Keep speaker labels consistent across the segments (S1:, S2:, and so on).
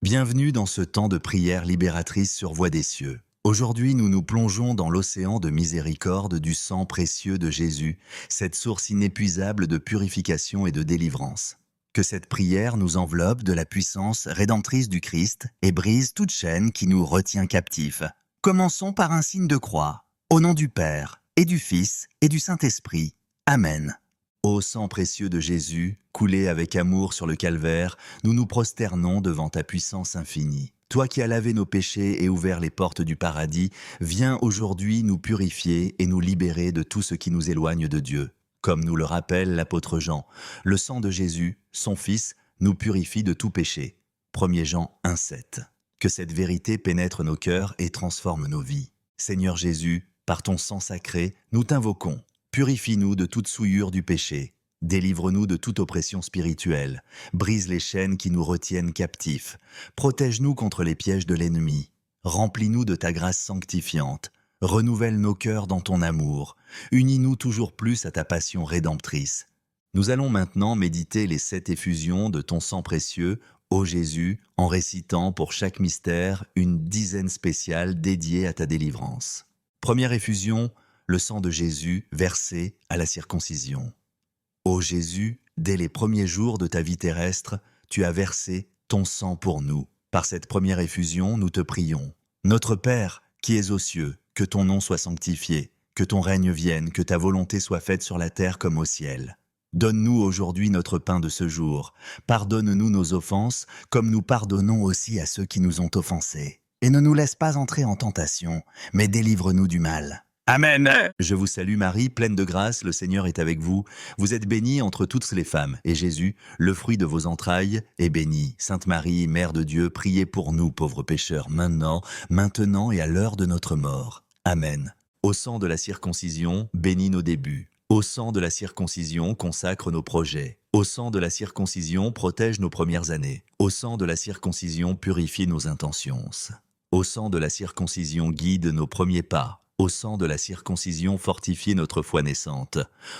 S1: Bienvenue dans ce temps de prière libératrice sur Voix des cieux. Aujourd'hui, nous nous plongeons dans l'océan de miséricorde du sang précieux de Jésus, cette source inépuisable de purification et de délivrance. Que cette prière nous enveloppe de la puissance rédemptrice du Christ et brise toute chaîne qui nous retient captifs. Commençons par un signe de croix. Au nom du Père, et du Fils, et du Saint-Esprit. Amen. Ô sang précieux de Jésus, coulé avec amour sur le calvaire, nous nous prosternons devant ta puissance infinie. Toi qui as lavé nos péchés et ouvert les portes du paradis, viens aujourd'hui nous purifier et nous libérer de tout ce qui nous éloigne de Dieu. Comme nous le rappelle l'apôtre Jean, le sang de Jésus, son Fils, nous purifie de tout péché. 1 Jean 1,7. Que cette vérité pénètre nos cœurs et transforme nos vies. Seigneur Jésus, par ton sang sacré, nous t'invoquons. Purifie-nous de toute souillure du péché. Délivre-nous de toute oppression spirituelle. Brise les chaînes qui nous retiennent captifs. Protège-nous contre les pièges de l'ennemi. Remplis-nous de ta grâce sanctifiante. Renouvelle nos cœurs dans ton amour. Unis-nous toujours plus à ta passion rédemptrice. Nous allons maintenant méditer les 7 effusions de ton sang précieux, ô Jésus, en récitant pour chaque mystère une dizaine spéciale dédiée à ta délivrance. Première effusion, le sang de Jésus versé à la circoncision. Ô Jésus, dès les premiers jours de ta vie terrestre, tu as versé ton sang pour nous. Par cette première effusion, nous te prions. Notre Père, qui es aux cieux, que ton nom soit sanctifié, que ton règne vienne, que ta volonté soit faite sur la terre comme au ciel. Donne-nous aujourd'hui notre pain de ce jour. Pardonne-nous nos offenses, comme nous pardonnons aussi à ceux qui nous ont offensés. Et ne nous laisse pas entrer en tentation, mais délivre-nous du mal. Amen. Je vous salue Marie, pleine de grâce, le Seigneur est avec vous. Vous êtes bénie entre toutes les femmes, et Jésus, le fruit de vos entrailles, est béni. Sainte Marie, Mère de Dieu, priez pour nous, pauvres pécheurs, maintenant et à l'heure de notre mort. Amen. Au sang de la circoncision, bénis nos débuts. Au sang de la circoncision, consacre nos projets. Au sang de la circoncision, protège nos premières années. Au sang de la circoncision, purifie nos intentions. Au sang de la circoncision, guide nos premiers pas. Au sang de la circoncision, fortifie notre foi naissante.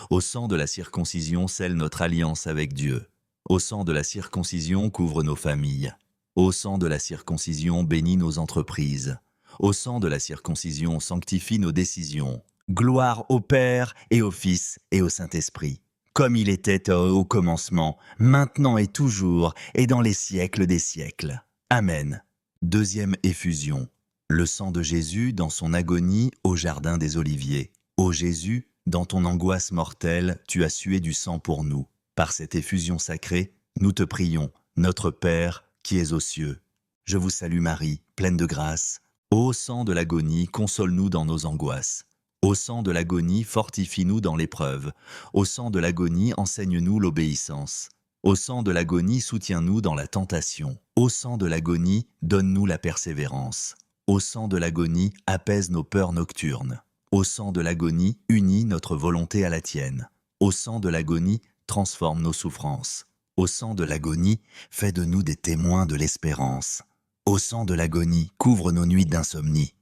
S1: Au sang de la circoncision, scelle notre alliance avec Dieu. Au sang de la circoncision, couvre nos familles. Au sang de la circoncision, bénit nos entreprises. Au sang de la circoncision, sanctifie nos décisions. Gloire au Père et au Fils et au Saint-Esprit, comme il était au commencement, maintenant et toujours, et dans les siècles des siècles. Amen. Deuxième effusion. Le sang de Jésus dans son agonie au jardin des Oliviers. Ô Jésus, dans ton angoisse mortelle, tu as sué du sang pour nous. Par cette effusion sacrée, nous te prions, notre Père qui es aux cieux. Je vous salue Marie, pleine de grâce. Ô sang de l'agonie, console-nous dans nos angoisses. Au sang de l'agonie, fortifie-nous dans l'épreuve. Au sang de l'agonie, enseigne-nous l'obéissance. Au sang de l'agonie, soutiens-nous dans la tentation. Au sang de l'agonie, donne-nous la persévérance. Au sang de l'agonie, apaise nos peurs nocturnes. Au sang de l'agonie, unis notre volonté à la tienne. Au sang de l'agonie, transforme nos souffrances. Au sang de l'agonie, fais de nous des témoins de l'espérance. Au sang de l'agonie, couvre nos nuits d'insomnie.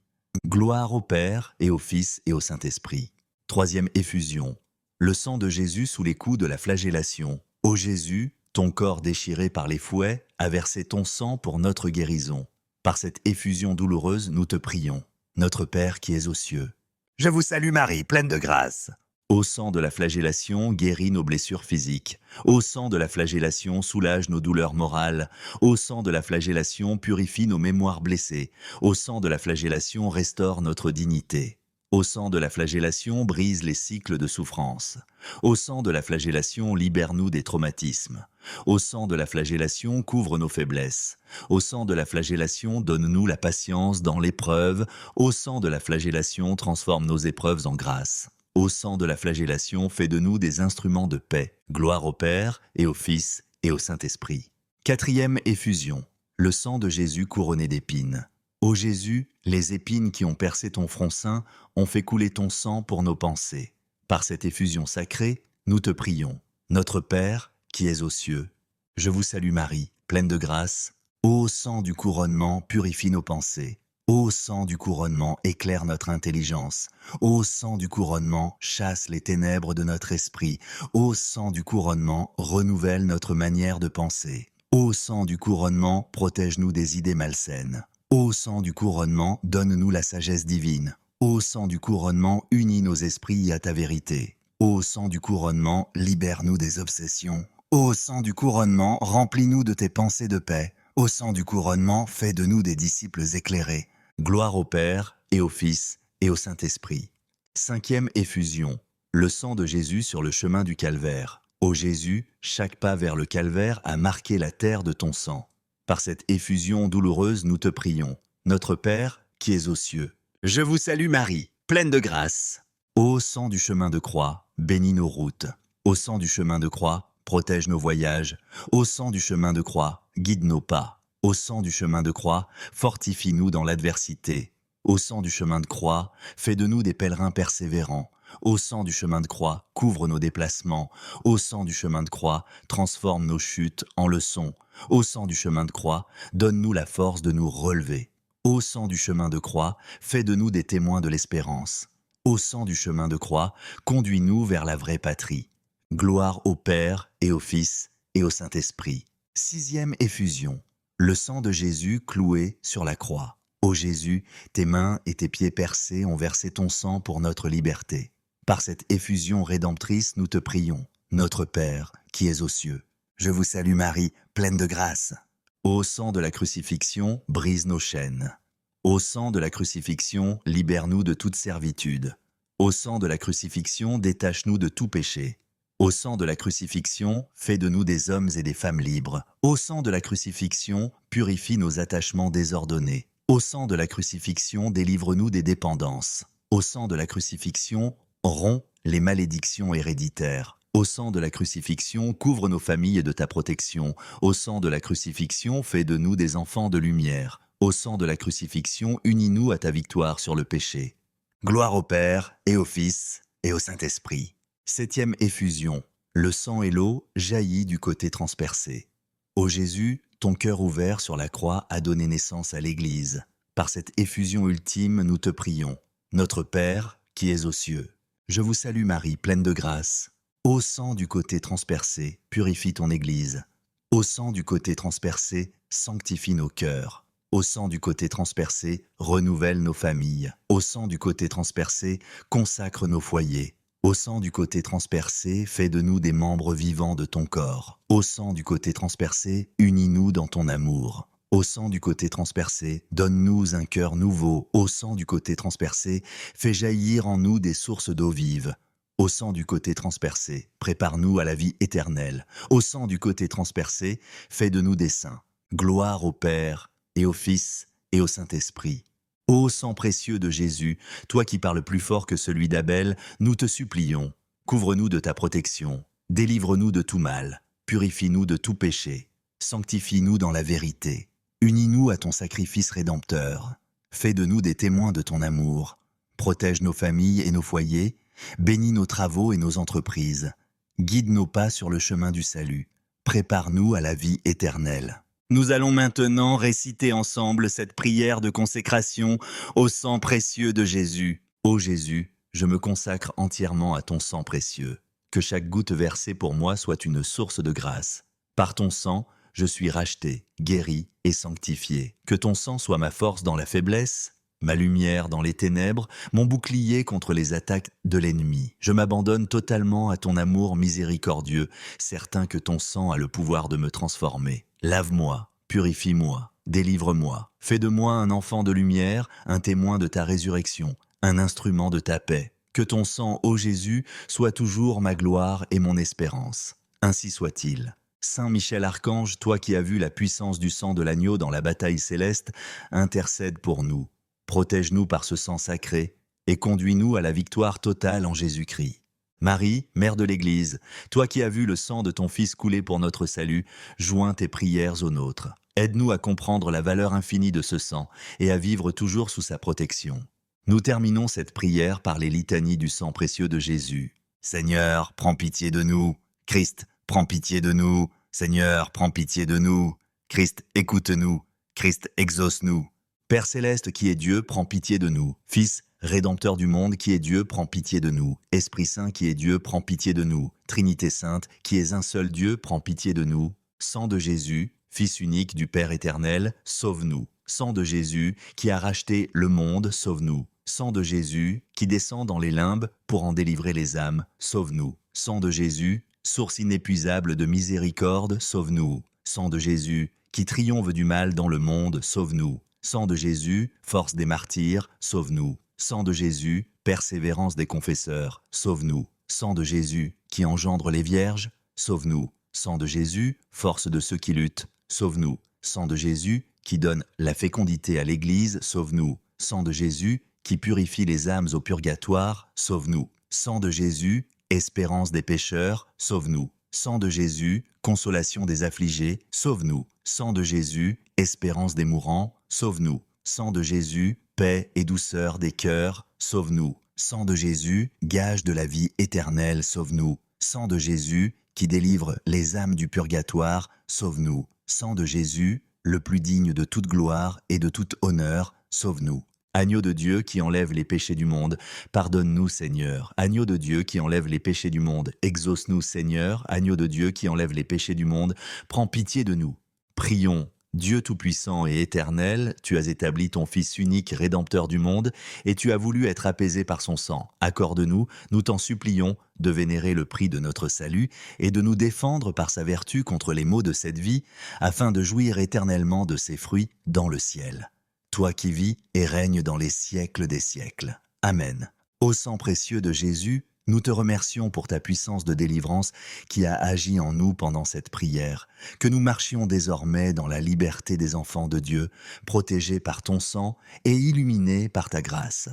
S1: Gloire au Père et au Fils et au Saint-Esprit. Troisième effusion. Le sang de Jésus sous les coups de la flagellation. Ô Jésus, ton corps déchiré par les fouets a versé ton sang pour notre guérison. Par cette effusion douloureuse, nous te prions, notre Père qui es aux cieux. Je vous salue Marie, pleine de grâce. Au sang de la flagellation, guéris nos blessures physiques. Au sang de la flagellation, soulage nos douleurs morales. Au sang de la flagellation, purifie nos mémoires blessées. Au sang de la flagellation, restaure notre dignité. Au sang de la flagellation, brise les cycles de souffrance. Au sang de la flagellation, libère-nous des traumatismes. Au sang de la flagellation, couvre nos faiblesses. Au sang de la flagellation, donne-nous la patience dans l'épreuve. Au sang de la flagellation, transforme nos épreuves en grâce. Au sang de la flagellation, fais de nous des instruments de paix. Gloire au Père et au Fils et au Saint-Esprit. Quatrième effusion. Le sang de Jésus couronné d'épines. Ô Jésus, les épines qui ont percé ton front saint ont fait couler ton sang pour nos pensées. Par cette effusion sacrée, nous te prions, notre Père qui es aux cieux. Je vous salue Marie, pleine de grâce. Ô sang du couronnement, purifie nos pensées. Ô sang du couronnement, éclaire notre intelligence. Ô sang du couronnement, chasse les ténèbres de notre esprit. Ô sang du couronnement, renouvelle notre manière de penser. Ô sang du couronnement, protège-nous des idées malsaines. Ô sang du couronnement, donne-nous la sagesse divine. Ô sang du couronnement, unis nos esprits à ta vérité. Ô sang du couronnement, libère-nous des obsessions. Ô sang du couronnement, remplis-nous de tes pensées de paix. Ô sang du couronnement, fais de nous des disciples éclairés. Gloire au Père, et au Fils, et au Saint-Esprit. 5e effusion. Le sang de Jésus sur le chemin du calvaire. Ô Jésus, chaque pas vers le calvaire a marqué la terre de ton sang. Par cette effusion douloureuse, nous te prions. Notre Père, qui es aux cieux. Je vous salue Marie, pleine de grâce. Ô sang du chemin de croix, bénis nos routes. Ô sang du chemin de croix, protège nos voyages. Ô sang du chemin de croix, guide nos pas. Ô sang du chemin de croix, fortifie-nous dans l'adversité. Ô sang du chemin de croix, fais de nous des pèlerins persévérants. Ô sang du chemin de croix, couvre nos déplacements. Ô sang du chemin de croix, transforme nos chutes en leçons. Ô sang du chemin de croix, donne-nous la force de nous relever. Ô sang du chemin de croix, fais de nous des témoins de l'espérance. Ô sang du chemin de croix, conduis-nous vers la vraie patrie. Gloire au Père et au Fils et au Saint-Esprit. 6e effusion. Le sang de Jésus cloué sur la croix. Ô Jésus, tes mains et tes pieds percés ont versé ton sang pour notre liberté. Par cette effusion rédemptrice, nous te prions, notre Père, qui es aux cieux. Je vous salue Marie, pleine de grâce. Ô sang de la crucifixion, brise nos chaînes. Ô sang de la crucifixion, libère-nous de toute servitude. Ô sang de la crucifixion, détache-nous de tout péché. Au sang de la crucifixion, fais de nous des hommes et des femmes libres. Au sang de la crucifixion, purifie nos attachements désordonnés. Au sang de la crucifixion, délivre-nous des dépendances. Au sang de la crucifixion, romps les malédictions héréditaires. Au sang de la crucifixion, couvre nos familles de ta protection. Au sang de la crucifixion, fais de nous des enfants de lumière. Au sang de la crucifixion, unis-nous à ta victoire sur le péché. Gloire au Père, et au Fils, et au Saint-Esprit. 7e effusion. Le sang et l'eau jaillit du côté transpercé. Ô Jésus, ton cœur ouvert sur la croix a donné naissance à l'Église. Par cette effusion ultime, nous te prions. Notre Père, qui es aux cieux. Je vous salue Marie, pleine de grâce. Ô sang du côté transpercé, purifie ton Église. Ô sang du côté transpercé, sanctifie nos cœurs. Ô sang du côté transpercé, renouvelle nos familles. Ô sang du côté transpercé, consacre nos foyers. Au sang du côté transpercé, fais de nous des membres vivants de ton corps. Au sang du côté transpercé, unis-nous dans ton amour. Au sang du côté transpercé, donne-nous un cœur nouveau. Au sang du côté transpercé, fais jaillir en nous des sources d'eau vive. Au sang du côté transpercé, prépare-nous à la vie éternelle. Au sang du côté transpercé, fais de nous des saints. Gloire au Père, et au Fils, et au Saint-Esprit. Ô sang précieux de Jésus, toi qui parles plus fort que celui d'Abel, nous te supplions. Couvre-nous de ta protection, délivre-nous de tout mal, purifie-nous de tout péché, sanctifie-nous dans la vérité, unis-nous à ton sacrifice rédempteur, fais de nous des témoins de ton amour, protège nos familles et nos foyers, bénis nos travaux et nos entreprises, guide nos pas sur le chemin du salut, prépare-nous à la vie éternelle. Nous allons maintenant réciter ensemble cette prière de consécration au sang précieux de Jésus. Ô Jésus, je me consacre entièrement à ton sang précieux. Que chaque goutte versée pour moi soit une source de grâce. Par ton sang, je suis racheté, guéri et sanctifié. Que ton sang soit ma force dans la faiblesse, ma lumière dans les ténèbres, mon bouclier contre les attaques de l'ennemi. Je m'abandonne totalement à ton amour miséricordieux, certain que ton sang a le pouvoir de me transformer. Lave-moi, purifie-moi, délivre-moi. Fais de moi un enfant de lumière, un témoin de ta résurrection, un instrument de ta paix. Que ton sang, ô Jésus, soit toujours ma gloire et mon espérance. Ainsi soit-il. Saint Michel Archange, toi qui as vu la puissance du sang de l'agneau dans la bataille céleste, intercède pour nous. Protège-nous par ce sang sacré et conduis-nous à la victoire totale en Jésus-Christ. Marie, Mère de l'Église, toi qui as vu le sang de ton Fils couler pour notre salut, joins tes prières aux nôtres. Aide-nous à comprendre la valeur infinie de ce sang et à vivre toujours sous sa protection. Nous terminons cette prière par les litanies du sang précieux de Jésus. Seigneur, prends pitié de nous. Christ, prends pitié de nous. Seigneur, prends pitié de nous. Christ, écoute-nous. Christ, exauce-nous. Père céleste qui est Dieu, prends pitié de nous. Fils, Rédempteur du monde qui est Dieu, prends pitié de nous. Esprit Saint qui est Dieu, prends pitié de nous. Trinité Sainte qui est un seul Dieu, prends pitié de nous. Sang de Jésus, Fils unique du Père éternel, sauve-nous. Sang de Jésus, qui a racheté le monde, sauve-nous. Sang de Jésus, qui descend dans les limbes pour en délivrer les âmes, sauve-nous. Sang de Jésus, source inépuisable de miséricorde, sauve-nous. Sang de Jésus, qui triomphe du mal dans le monde, sauve-nous. Sang de Jésus, force des martyrs, sauve-nous. Sang de Jésus, persévérance des confesseurs, sauve-nous. Sang de Jésus, qui engendre les vierges, sauve-nous. Sang de Jésus, force de ceux qui luttent, sauve-nous. Sang de Jésus, qui donne la fécondité à l'Église, sauve-nous. Sang de Jésus, qui purifie les âmes au purgatoire, sauve-nous. Sang de Jésus, espérance des pécheurs, sauve-nous. Sang de Jésus, consolation des affligés, sauve-nous. Sang de Jésus, espérance des mourants, sauve-nous. Sang de Jésus, paix et douceur des cœurs, sauve-nous. Sang de Jésus, gage de la vie éternelle, sauve-nous. Sang de Jésus, qui délivre les âmes du purgatoire, sauve-nous. Sang de Jésus, le plus digne de toute gloire et de tout honneur, sauve-nous. Agneau de Dieu qui enlève les péchés du monde, pardonne-nous Seigneur. Agneau de Dieu qui enlève les péchés du monde, exauce-nous Seigneur. Agneau de Dieu qui enlève les péchés du monde, prends pitié de nous. Prions. Dieu Tout-Puissant et Éternel, tu as établi ton Fils unique Rédempteur du monde, et tu as voulu être apaisé par son sang. Accorde-nous, nous t'en supplions, de vénérer le prix de notre salut, et de nous défendre par sa vertu contre les maux de cette vie, afin de jouir éternellement de ses fruits dans le ciel. Toi qui vis et règnes dans les siècles des siècles. Amen. Ô sang précieux de Jésus, nous te remercions pour ta puissance de délivrance qui a agi en nous pendant cette prière, que nous marchions désormais dans la liberté des enfants de Dieu, protégés par ton sang et illuminés par ta grâce.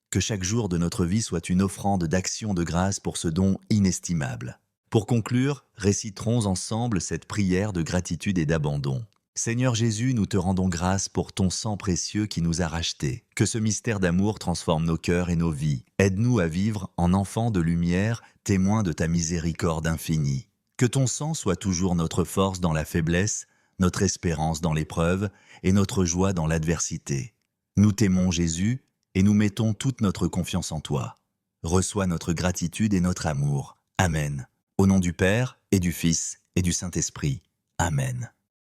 S1: Que chaque jour de notre vie soit une offrande d'action de grâce pour ce don inestimable. Pour conclure, réciterons ensemble cette prière de gratitude et d'abandon. Seigneur Jésus, nous te rendons grâce pour ton sang précieux qui nous a rachetés. Que ce mystère d'amour transforme nos cœurs et nos vies. Aide-nous à vivre en enfants de lumière, témoins de ta miséricorde infinie. Que ton sang soit toujours notre force dans la faiblesse, notre espérance dans l'épreuve et notre joie dans l'adversité. Nous t'aimons Jésus et nous mettons toute notre confiance en toi. Reçois notre gratitude et notre amour. Amen. Au nom du Père et du Fils et du Saint-Esprit. Amen.